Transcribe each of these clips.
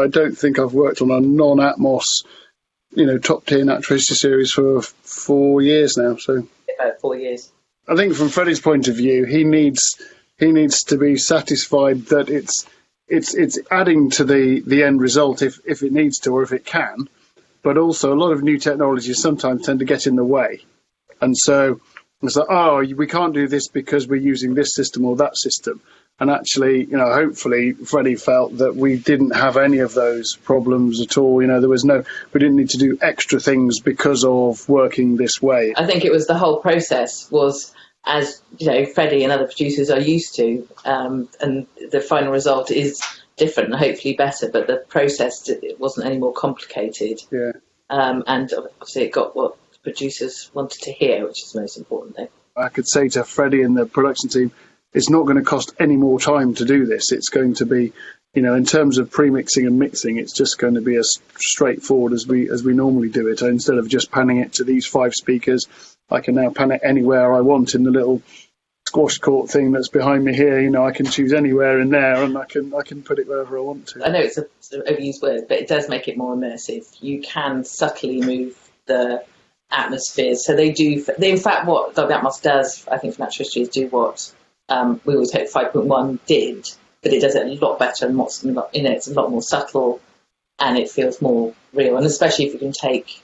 I don't think I've worked on a non-Atmos, top tier natural history series for 4 years now. So about 4 years. I think from Fredi's point of view, he needs to be satisfied that it's adding to the end result if it needs to or if it can. But also, a lot of new technologies sometimes tend to get in the way, and so it's like, we can't do this because we're using this system or that system. And actually, hopefully, Fredi felt that we didn't have any of those problems at all. We didn't need to do extra things because of working this way. I think it was the whole process was, as Fredi and other producers are used to, and the final result is different and hopefully better. But the process, it wasn't any more complicated. Yeah. And obviously, it got what producers wanted to hear, which is the most important thing. I could say to Fredi and the production team, it's not going to cost any more time to do this. It's going to be, in terms of pre-mixing and mixing, it's just going to be as straightforward as we normally do it. Instead of just panning it to these 5 speakers, I can now pan it anywhere I want in the little squash court thing that's behind me here. I can choose anywhere in there, and I can put it wherever I want to. I know it's a sort of overused word, but it does make it more immersive. You can subtly move the atmospheres. So they do. In fact, what Dolby Atmos does, I think, for natural history, is do what we always hope 5.1 did, but it does it a lot better and it's a lot more subtle, and it feels more real. And especially if you can take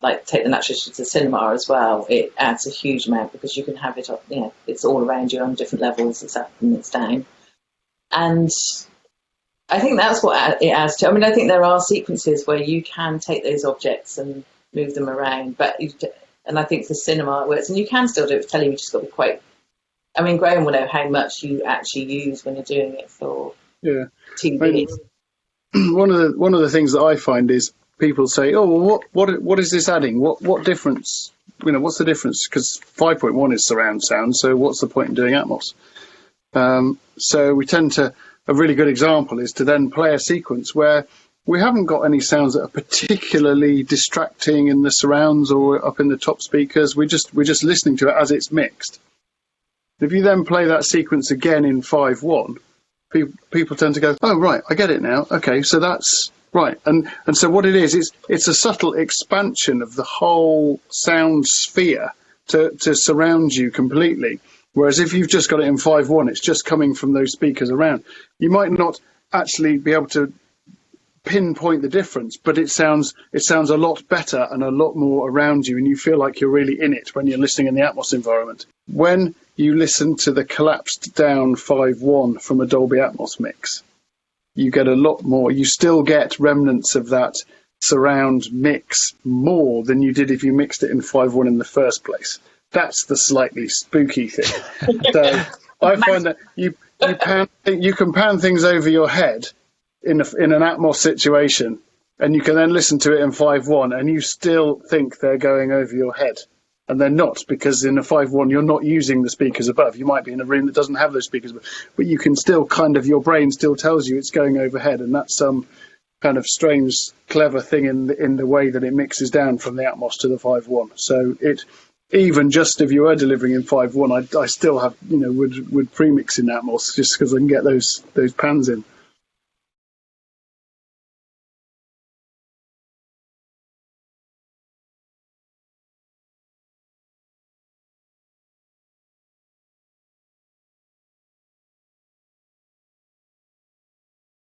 the natural history to the cinema as well, it adds a huge amount because you can have it, it's all around you on different levels. It's up and it's down, and I think that's what it adds to. I mean, I think there are sequences where you can take those objects and move them around, and I think for cinema it works, and you can still do it for telly. You just got to be quite. I mean, Graham will know how much you actually use when you're doing it for TV. One of the things that I find is people say, "Oh, well, what is this adding? What difference? What's the difference? Because 5.1 is surround sound, so what's the point in doing Atmos?" So we tend to. A really good example is to then play a sequence where we haven't got any sounds that are particularly distracting in the surrounds or up in the top speakers. We're just listening to it as it's mixed. If you then play that sequence again in 5.1, people tend to go, "Oh, right, I get it now. Okay, so that's right." And so what it is, it's a subtle expansion of the whole sound sphere to surround you completely. Whereas if you've just got it in 5.1, it's just coming from those speakers around. You might not actually be able to pinpoint the difference, but it sounds a lot better and a lot more around you, and you feel like you're really in it when you're listening in the Atmos environment. When you listen to the collapsed down 5.1 from a Dolby Atmos mix, you get a lot more. You still get remnants of that surround mix more than you did if you mixed it in 5.1 in the first place. That's the slightly spooky thing. So I find that you can pan things over your head in an Atmos situation, and you can then listen to it in 5.1, and you still think they're going over your head, and they're not, because in a 5.1 you're not using the speakers above. You might be in a room that doesn't have those speakers above, but you can still your brain still tells you it's going overhead, and that's some kind of strange, clever thing in the way that it mixes down from the Atmos to the 5.1. So even just if you were delivering in 5.1, I still have would premix in Atmos just because I can get those pans in.